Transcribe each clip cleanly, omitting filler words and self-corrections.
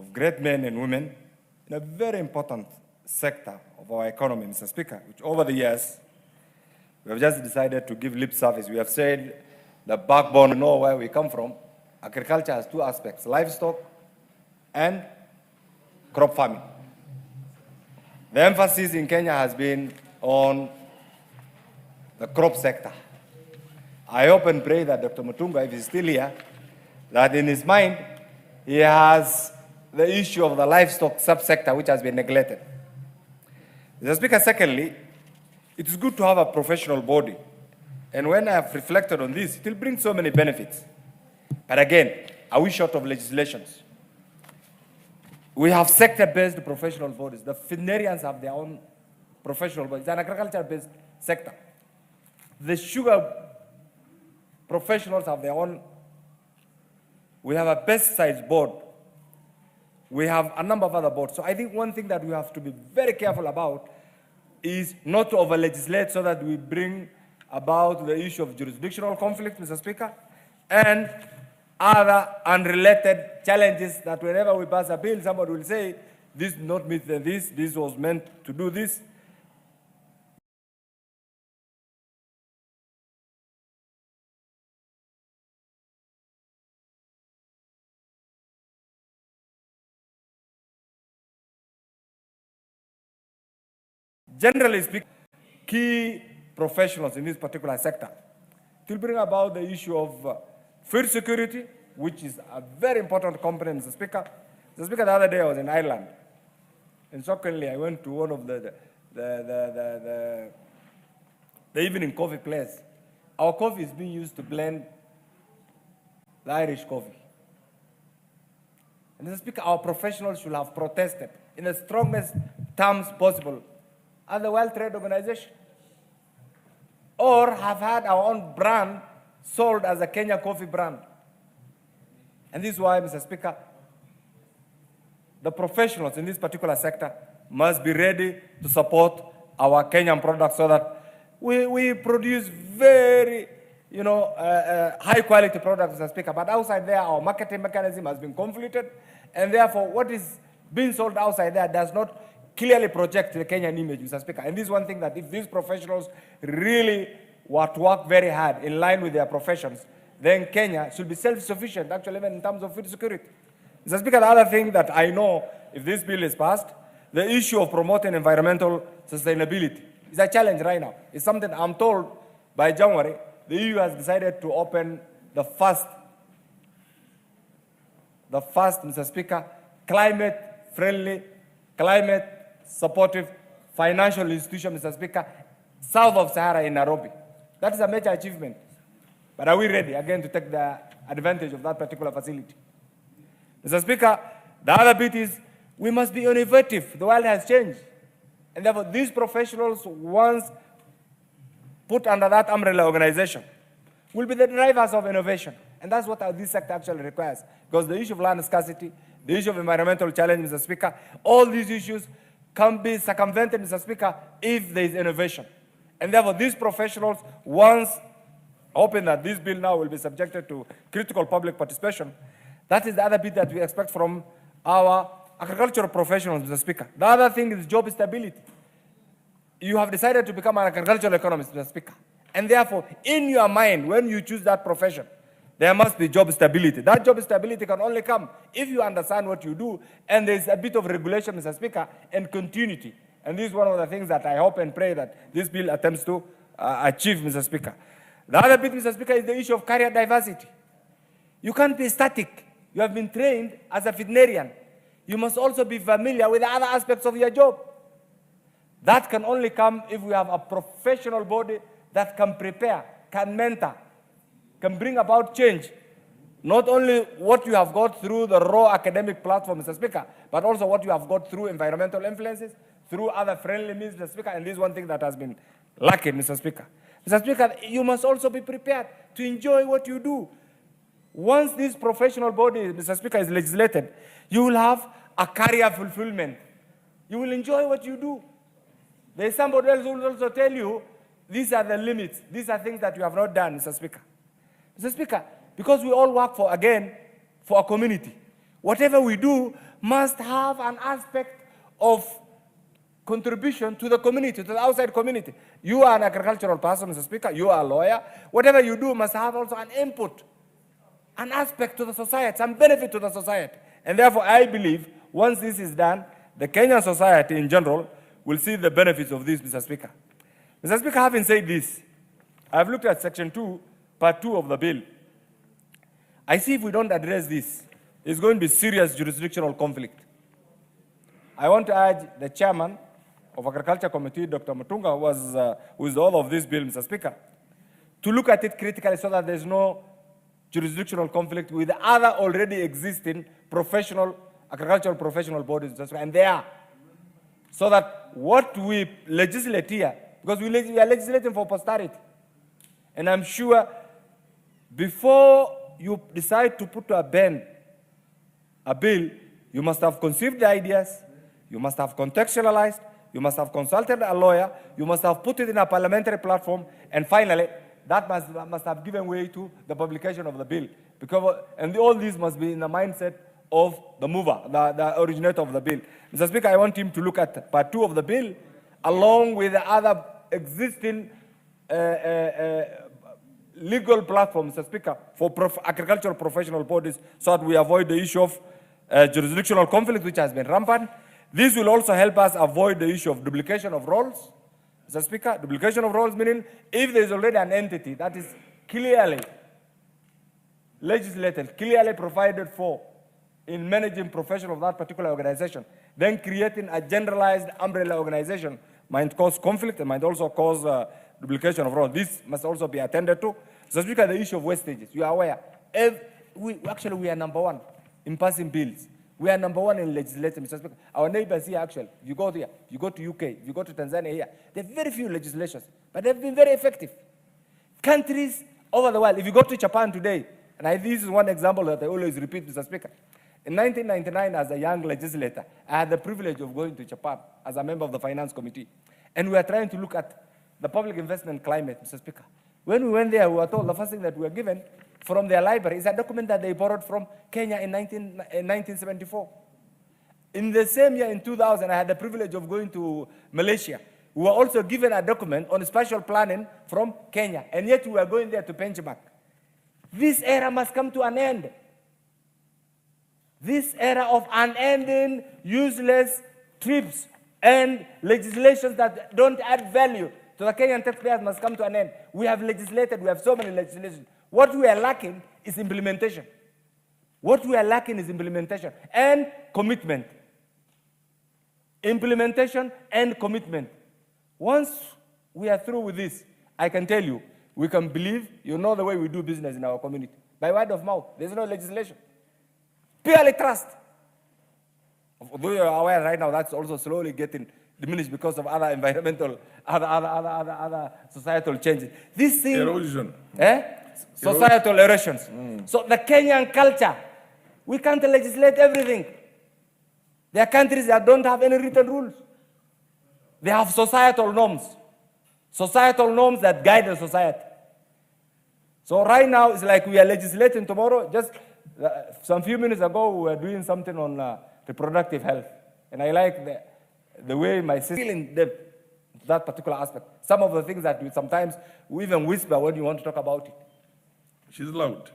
of great men and women in a very important sector of our economy, Mr. Speaker, which over the years, we have just decided to give lip service. We have said the backbone, we know where we come from. Agriculture has two aspects, livestock and crop farming. The emphasis in Kenya has been on the crop sector. I hope and pray that Dr. Mutunga, if he's still here, that in his mind, he has the issue of the livestock subsector, which has been neglected. Mr. Speaker, secondly, it is good to have a professional body. And when I have reflected on this, it will bring so many benefits. But again, are we short of legislations? We have sector-based professional bodies. The veterinarians have their own professional bodies. It's an agriculture-based sector. The sugar professionals have their own. We have a pesticides board. We have a number of other boards. So I think one thing that we have to be very careful about is not to over-legislate so that we bring about the issue of jurisdictional conflict, Mr. Speaker, and other unrelated challenges that whenever we pass a bill, somebody will say, this did not meet this was meant to do this. Generally speaking, key professionals in this particular sector to bring about the issue of food security, which is a very important component, Mr. Speaker. Mr. Speaker, the other day I was in Ireland, and shockingly I went to one of the evening coffee place. Our coffee is being used to blend the Irish coffee. And Mr. Speaker, our professionals should have protested in the strongest terms possible at the World Trade Organization, or have had our own brand sold as a Kenya coffee brand. And this is why, Mr. Speaker, the professionals in this particular sector must be ready to support our Kenyan products so that we produce very, high quality products, Mr. Speaker. But outside there, our marketing mechanism has been conflicted, and therefore what is being sold outside there does not clearly project the Kenyan image, Mr. Speaker. And this is one thing that if these professionals really were to work very hard in line with their professions, then Kenya should be self-sufficient, actually, even in terms of food security. Mr. Speaker, the other thing that I know, if this bill is passed, the issue of promoting environmental sustainability is a challenge right now. It's something I'm told by January, the EU has decided to open the first, Mr. Speaker, climate-friendly, climate-supportive financial institution, Mr. Speaker, south of Sahara in Nairobi. That is a major achievement. But are we ready, again, to take the advantage of that particular facility? Mr. Speaker, the other bit is we must be innovative. The world has changed. And therefore, these professionals, once put under that umbrella organization, will be the drivers of innovation. And that's what this sector actually requires. Because the issue of land scarcity, the issue of environmental challenge, Mr. Speaker, all these issues can be circumvented, Mr. Speaker, if there is innovation. And therefore, these professionals, once hoping that this bill now will be subjected to critical public participation, that is the other bit that we expect from our agricultural professionals, Mr. Speaker. The other thing is job stability. You have decided to become an agricultural economist, Mr. Speaker. And therefore, in your mind, when you choose that profession, there must be job stability. That job stability can only come if you understand what you do, and there's a bit of regulation, Mr. Speaker, and continuity. And this is one of the things that I hope and pray that this bill attempts to achieve, Mr. Speaker. The other bit, Mr. Speaker, is the issue of career diversity. You can't be static. You have been trained as a veterinarian. You must also be familiar with the other aspects of your job. That can only come if we have a professional body that can prepare, can mentor, can bring about change. Not only what you have got through the raw academic platform, Mr. Speaker, but also what you have got through environmental influences, through other friendly means, Mr. Speaker, and this is one thing that has been lacking, Mr. Speaker. Mr. Speaker, you must also be prepared to enjoy what you do. Once this professional body, Mr. Speaker, is legislated, you will have a career fulfillment. You will enjoy what you do. There is somebody else who will also tell you, these are the limits. These are things that you have not done, Mr. Speaker. Mr. Speaker, because we all work for, again, for a community. Whatever we do must have an aspect of contribution to the community, to the outside community. You are an agricultural person, Mr. Speaker, you are a lawyer. Whatever you do must have also an input, an aspect to the society, some benefit to the society. And therefore, I believe once this is done, the Kenyan society in general will see the benefits of this, Mr. Speaker. Mr. Speaker, having said this, I've looked at Section 2, Part 2 of the bill. I see if we don't address this, it's going to be serious jurisdictional conflict. I want to urge the chairman of Agriculture Committee, Dr. Mutunga, who is the author of this bill, Mr. Speaker, to look at it critically so that there's no jurisdictional conflict with other already existing agricultural professional bodies, and they are. So that what we legislate here, because we are legislating for posterity, and I'm sure before you decide to put to a bend a bill, you must have conceived the ideas, you must have contextualized, you must have consulted a lawyer, you must have put it in a parliamentary platform, and finally, that must have given way to the publication of the bill. And all these must be in the mindset of the mover, the originator of the bill. Mr. Speaker, I want him to look at Part 2 of the bill, along with the other existing legal platforms, Mr. Speaker, for agricultural professional bodies, so that we avoid the issue of jurisdictional conflict, which has been rampant. This will also help us avoid the issue of duplication of roles. Mr. Speaker, duplication of roles meaning if there is already an entity that is clearly legislated, clearly provided for in managing profession of that particular organization, then creating a generalized umbrella organization might cause conflict and might also cause duplication of roles. This must also be attended to. So, Speaker, the issue of wastages, you are aware. We are number one in passing bills. We are number one in legislation, Mr. Speaker. Our neighbors here, actually, if you go there, you go to UK, if you go to Tanzania here, there are very few legislations, but they've been very effective. Countries over the world, if you go to Japan today, and this is one example that I always repeat, Mr. Speaker. In 1999, as a young legislator, I had the privilege of going to Japan as a member of the Finance Committee. And we were trying to look at the public investment climate, Mr. Speaker. When we went there, we were told the first thing that we were given from their library is a document that they borrowed from Kenya in 1974. In the same year, in 2000, I had the privilege of going to Malaysia. We were also given a document on spatial planning from Kenya, and yet we were going there to benchmark. This era must come to an end. This era of unending, useless trips and legislations that don't add value to the Kenyan taxpayers must come to an end. We have legislated, we have so many legislations. What we are lacking is implementation. What we are lacking is implementation and commitment. Implementation and commitment. Once we are through with this, I can tell you, we can believe, you know the way we do business in our community. By word of mouth, there's no legislation. Purely trust. Although you're aware right now, that's also slowly getting diminished because of other environmental, other societal changes. This thing, erosion. Societal erosions. So the Kenyan culture, we can't legislate everything. There are countries that don't have any written rules. They have societal norms that guide the society. So right now, it's like we are legislating tomorrow. Just some few minutes ago, we were doing something on reproductive health. And I like the way my sister feeling that particular aspect. Some of the things that we even whisper when you want to talk about it. She's loud.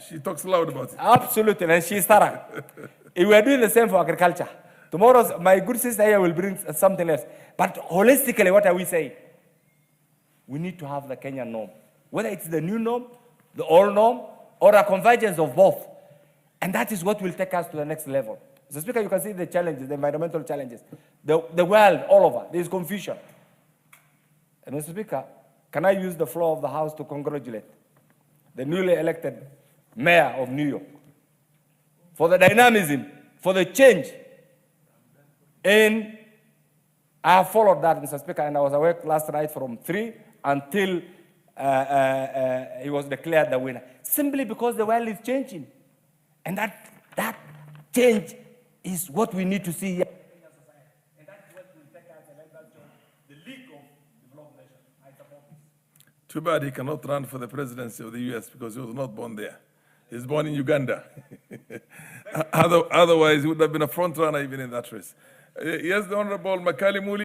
She talks loud about it. Absolutely, and she's thorough. We are doing the same for agriculture. Tomorrow, my good sister here will bring something else. But holistically, what are we saying? We need to have the Kenyan norm. Whether it's the new norm, the old norm, or a convergence of both. And that is what will take us to the next level. Mr. Speaker, you can see the challenges, the environmental challenges. The world, all over, there is confusion. And Mr. Speaker, can I use the floor of the House to congratulate the newly elected mayor of New York for the dynamism, for the change. And I have followed that, Mr. Speaker, and I was awake last night from 3 until he was declared the winner. Simply because the world is changing. And that change is what we need to see here. And that's what will take us and help us join the League of Developed Nations. I support this. Too bad he cannot run for the presidency of the US because he was not born there. He's born in Uganda. Otherwise, he would have been a front runner even in that race. Yes, the Honorable Makali Muli.